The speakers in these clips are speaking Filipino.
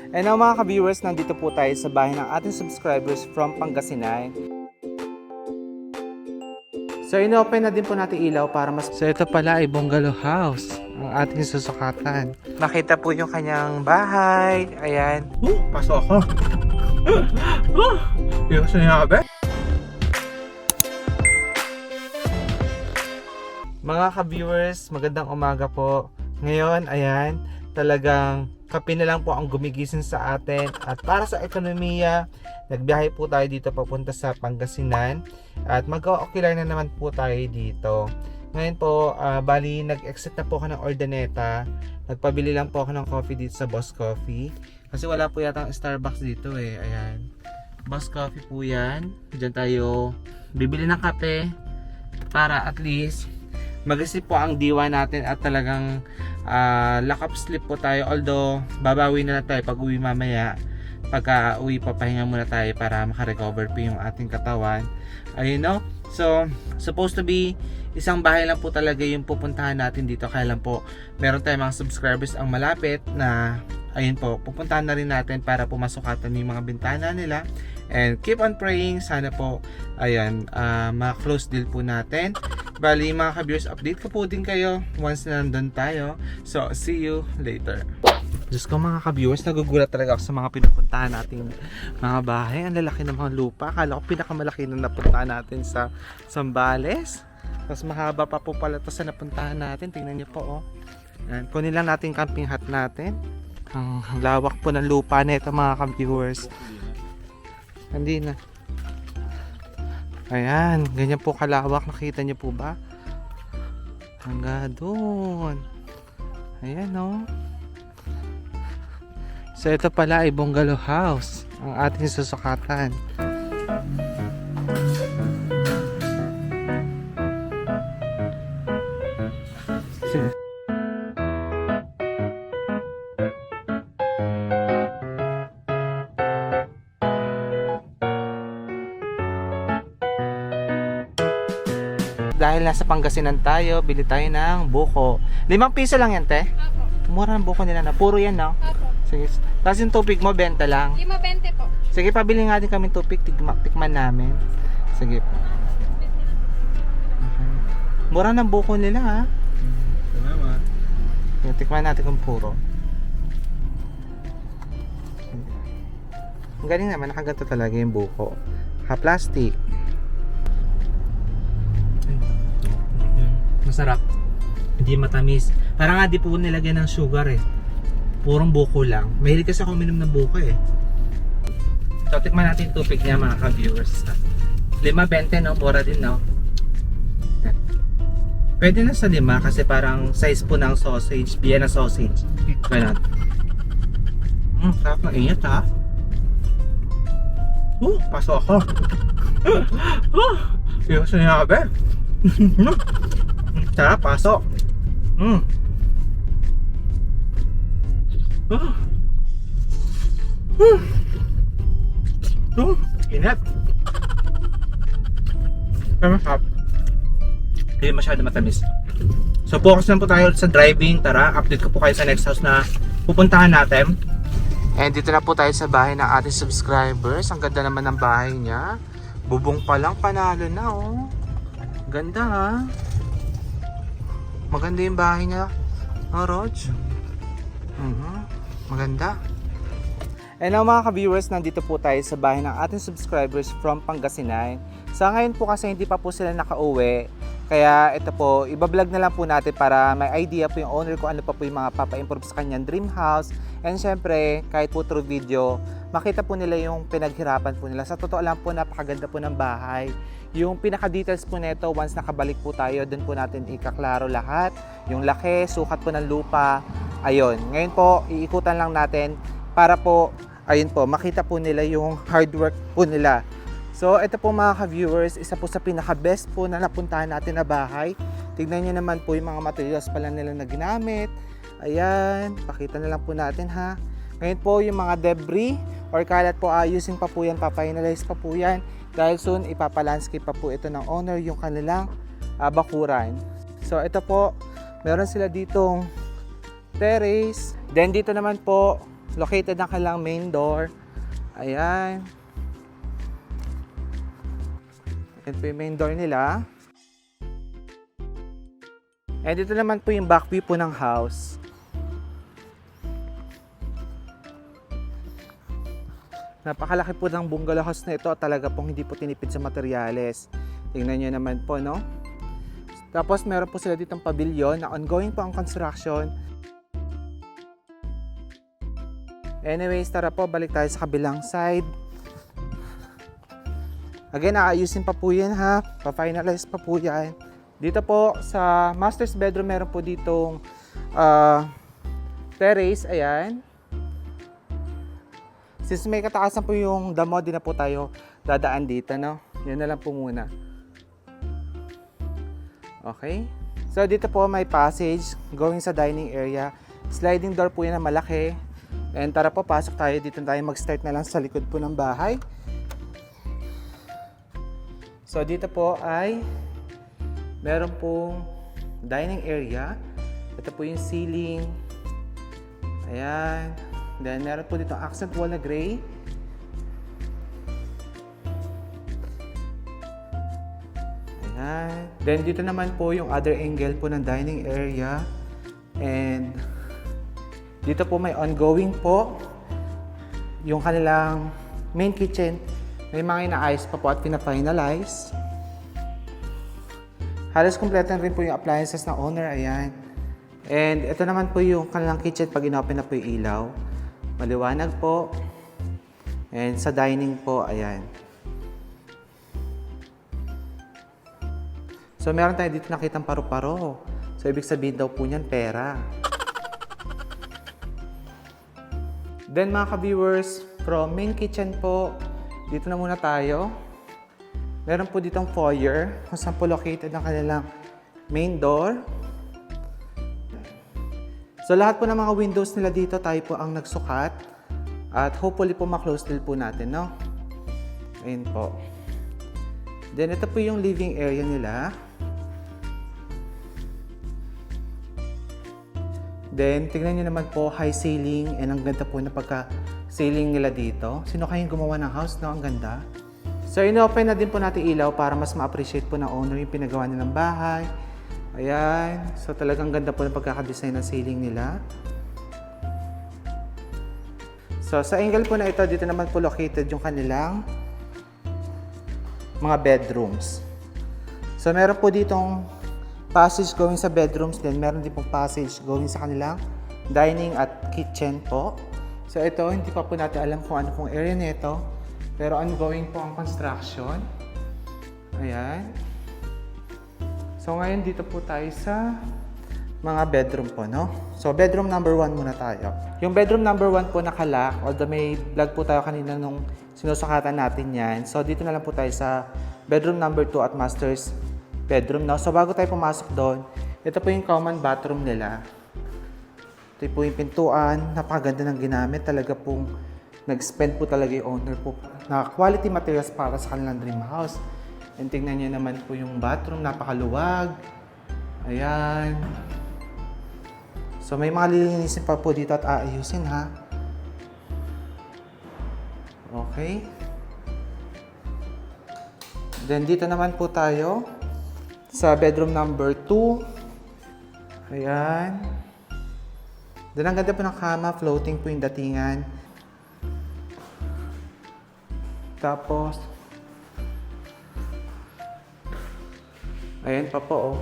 And now mga ka-viewers, nandito po tayo sa bahay ng ating subscribers from Pangasinan. So inopen na din po natin ilaw para mas... So ito pala ay bungalow house ang ating susukatan. Makita po yung kanyang bahay. Ayan. Pasok ako. Hindi ko sinabi. Mga ka-viewers, magandang umaga po. Ngayon, ayan, talagang kape na lang po ang gumigising sa atin. At para sa ekonomiya, nagbiyahe po tayo dito papunta sa Pangasinan. At mag-o-ocular na naman po tayo dito. Ngayon po, bali nag-exit na po ako ng Ordaneta. Nagpabili lang po ako ng coffee dito sa Boss Coffee. Kasi wala po yata ang Starbucks dito eh. Ayan. Boss Coffee po yan. Diyan tayo bibili ng kape para at least magisip po ang diwa natin at talagang lock up sleep po tayo. Although babawi na tayo pag uwi mamaya. Pagka uwi papahinga muna tayo para makarecover po yung ating katawan. Ayun no. So supposed to be isang bahay lang po talaga yung pupuntahan natin dito. Kaya lang po meron tayong mga subscribers ang malapit na ayun po, pupuntahan na rin natin para pumasukatan yung mga bintana nila. And keep on praying, sana po ayun, ma-close deal po natin. Bali mga ka-viewers, update ko po din kayo once na nandun tayo. So see you later. Diyos ko mga ka-viewers, nagugulat talaga ako sa mga pinupuntahan natin mga bahay. Ang lalaki ng mga lupa. Akala ko pinakamalaki na napuntahan natin sa Zambales. Mas mahaba pa po pala ito sa napuntahan natin. Tingnan niyo po oh. Yan. Kunin lang natin camping hut natin. Ang lawak po ng lupa na ito mga ka-viewers. Hindi na. Ayan, ganyan po kalawak. Nakita niyo po ba? Hanggang doon. Ayan oh. So ito pala ay bungalow house ang ating susukatan. Sige. Dahil nasa Pangasinan tayo, bili tayo ng buko. 5 piso lang yan, te? Mura ng buko nila na. Puro yan, no? Sige. Tapos yung tubig mo, benta lang. 5.20 po. Sige, pabili nga din kami tubig. Tikman namin. Sige. Mura ng buko nila, ha? Salamat. Tikman natin kung puro. Ang galing naman, nakaganto talaga yung buko. Ha-plastic. Masarap. Hindi matamis. Parang nga di po nilagyan ng sugar eh. Purong buko lang. Mahilig kasi ako uminom ng buko eh. So, tikman natin yung tubig niya mga ka-viewers. 5.20 no? Mura din no? Pwede na sa 5 kasi parang size po ng sausage. Vienna sausage. Kaya natin. Sarap ng init ha. Pasok ako. Hindi ko sinabi. Sarap, pasok. Init. Pero masarap. Hindi masyado matamis. So focus lang po tayo sa driving. Tara, update ko po kayo sa next house na pupuntahan natin. And dito na po tayo sa bahay ng ating subscribers. Ang ganda naman ng bahay niya. Bubong pa lang, panalo na oh. Ganda ha. Maganda yung bahay niya. Oh, Rog. Maganda. And now mga ka-viewers, nandito po tayo sa bahay ng ating subscribers from Pangasinan. Sa ngayon po kasi hindi pa po sila nakauwi. Kaya ito po, ibablog na lang po natin para may idea po yung owner kung ano pa po yung mga papa-improve sa kanyang dream house. And syempre, kahit po through video, makita po nila yung pinaghirapan po nila. Sa totoo lang po, napakaganda po ng bahay. Yung pinaka-details po nito, once nakabalik po tayo, dun po natin ikaklaro lahat. Yung laki, sukat po ng lupa. Ayun, ngayon po, iikutan lang natin para po, ayun po, makita po nila yung hard work po nila. So, ito po mga ka-viewers, isa po sa pinaka-best po na napuntahan natin na bahay. Tignan nyo naman po yung mga materials pala nila na ginamit. Ayan, pakita na lang po natin ha. Ngayon po, yung mga debris or kalat po, ayusin pa po yan, papainalize pa po yan. Dahil soon, ipapalandscape pa po ito ng owner yung kanilang bakuran. So, ito po, meron sila ditong terrace. Then, dito naman po, located ang kanilang main door. Ayan. Ito po yung main door nila. And dito naman po yung back view po ng house. Napakalaki po ng bungalow house na ito. Talaga pong hindi po tinipid sa materyales. Tingnan nyo naman po, no? Tapos meron po sila ditong pavilion na ongoing po ang construction. Anyways, tara po, balik tayo sa kabilang side. Again, aayusin pa po yan ha. Pa-finalize pa po yan. Dito po sa master's bedroom, meron po ditong terrace. Ayan. Since may kataasan po yung damo, di na po tayo dadaan dito, no? Yan na lang po muna. Okay. So, dito po may passage going sa dining area. Sliding door po yan na malaki. And tara po, pasok tayo. Dito tayo mag-start na lang sa likod po ng bahay. So, dito po ay meron pong dining area. Ito po yung ceiling. Ayan. Then, meron po dito accent wall na gray. Ayan. Then, dito naman po yung other angle po ng dining area. And, dito po may ongoing po yung kanilang main kitchen. May mga inaayos pa po at pina-finalize. Halos kompleto na rin po yung appliances ng owner. Ayan. And, ito naman po yung kanilang kitchen pag inopen na po yung ilaw. Maliwanag po. And sa dining po, ayan. So, meron tayo dito nakitang paru-paro. So, ibig sabihin daw po niyan, pera. Then, mga ka-viewers, from main kitchen po, dito na muna tayo. Meron po ditong foyer, kung saan po located ang kanilang main door. So, lahat po ng mga windows nila dito, tayo po ang nagsukat. At hopefully po ma-close deal po natin, no? Ayun po. Then, ito po yung living area nila. Then, tignan nyo naman po, high ceiling. And ang ganda po na pagka-ceiling nila dito. Sino kayong gumawa ng house, no? Ang ganda. So, inopen na din po natin ilaw para mas ma-appreciate po ng owner yung pinagawa nilang bahay. Ayan. So, talagang ganda po ng pagkakadesign ng ceiling nila. So, sa angle po na ito, dito naman po located yung kanilang mga bedrooms. So, meron po ditong passage going sa bedrooms, then meron din pong passage going sa kanilang dining at kitchen po. So, ito, hindi pa po natin alam kung ano pong area nito. Pero ongoing po ang construction. Ayan. So, ngayon dito po tayo sa mga bedroom po, no? So, bedroom number 1 muna tayo. Yung bedroom number 1 po nakalock, although may vlog po tayo kanina nung sinusukatan natin yan. So, dito na lang po tayo sa bedroom number 2 at master's bedroom, no? So, bago tayo pumasok doon, ito po yung common bathroom nila. Ito po yung pintuan. Napakaganda ng ginamit. Talaga pong nag-spend po talaga yung owner po na quality materials para sa kanilang dream house. And tingnan nyo naman po yung bathroom, napakaluwag. Ayan. So, may mga lilinisin pa po dito at aayusin, ha. Okay. Then, dito naman po tayo sa bedroom number 2. Ayan. Then, ang ganda po ng kama, floating po yung datingan. Tapos, ayan pa po, oh.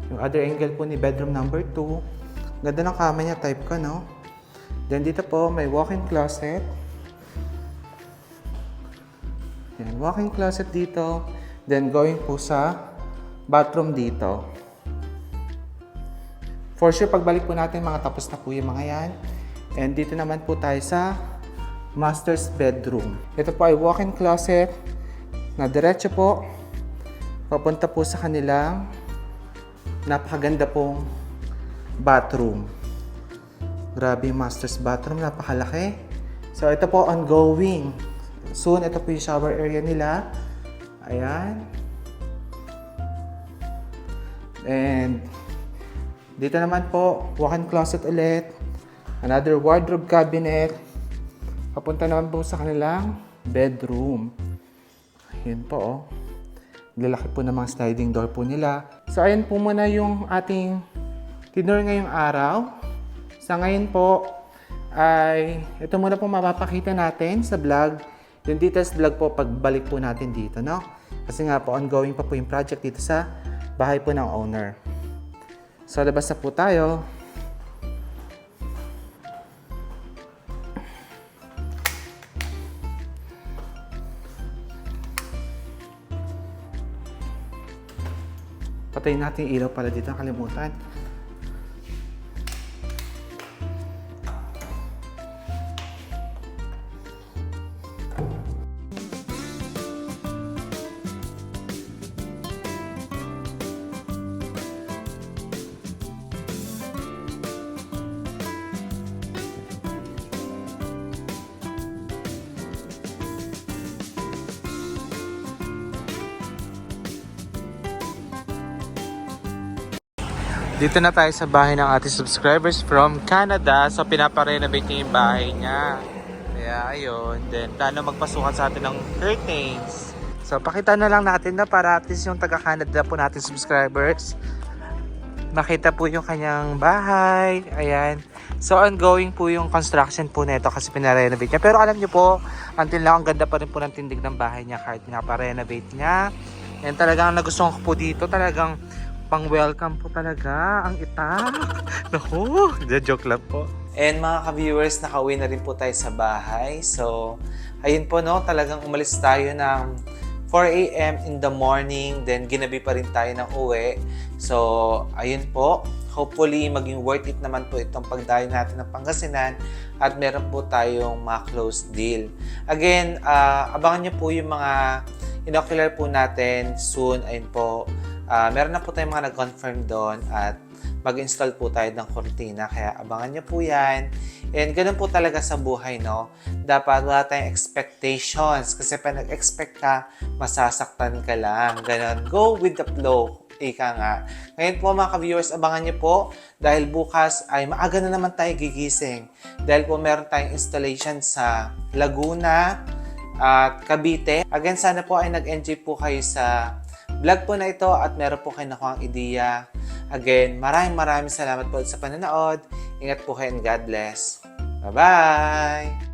Yung other angle po ni bedroom number 2. Ganda ng kama niya, type ko, no? Then, dito po, may walk-in closet. Ayan, walk-in closet dito. Then, going po sa bathroom dito. For sure, pagbalik po natin, mga tapos na po yung mga yan. And dito naman po tayo sa master's bedroom. Ito po ay walk-in closet na diretso po papunta po sa kanilang napakaganda pong bathroom. Grabe yung master's bathroom, napakalaki. So ito po ongoing. Soon ito po yung shower area nila. Ayan. And dito naman po walk-in closet ulit. Another wardrobe cabinet. Papunta naman po sa kanilang bedroom. Ayan po, oh. Lalaki po ng mga sliding door po nila. So, ayan po muna yung ating tinur ngayong araw. Sa ngayon po, ay ito muna po mapapakita natin sa vlog. Yung details vlog po pagbalik po natin dito, no? Kasi nga po, ongoing pa po yung project dito sa bahay po ng owner. So, labas na po tayo. Patayin natin yung ilaw pala dito, nakalimutan. Dito na tayo sa bahay ng ating subscribers from Canada. So, pinaparenovate niya yung bahay niya. Kaya, ayun. Then, plano magpasukan sa atin ng curtains. So, pakita na lang natin na para at least yung taga-Canada po natin subscribers. Makita po yung kanyang bahay. Ayan. So, ongoing po yung construction po nito kasi pinarenovate niya. Pero alam niyo po, until now, ang ganda pa rin po ng tindig ng bahay niya kahit pinaparenovate niya. And talagang nagustuhan ko po dito. Talagang pang-welcome po talaga ang itak. Naku, joke lang po. And mga ka-viewers, nakauwi na rin po tayo sa bahay. So, ayun po no, talagang umalis tayo ng 4 a.m. in the morning. Then, ginabi pa rin tayo ng uwi. So, ayun po. Hopefully, maging worth it naman po itong pagdayo natin ng Pangasinan. At meron po tayong mga close deal. Again, abangan niyo po yung mga inocular po natin soon. Ayun po. Meron na po tayong mga nag-confirm doon at mag-install po tayo ng cortina. Kaya abangan nyo po yan. And ganun po talaga sa buhay, no? Dapat wala tayong expectations. Kasi pa nag-expect ka, masasaktan ka lang. Ganun. Go with the flow. Ika nga. Ngayon po mga ka-viewers, abangan nyo po. Dahil bukas ay maaga na naman tayo gigising. Dahil po meron tayong installation sa Laguna at Cavite. Again, sana po ay nag-enjoy po kayo sa vlog po na ito at meron po kayo nakuhang ideya. Again, maraming salamat po sa panonood. Ingat po kayo and God bless. Bye-bye!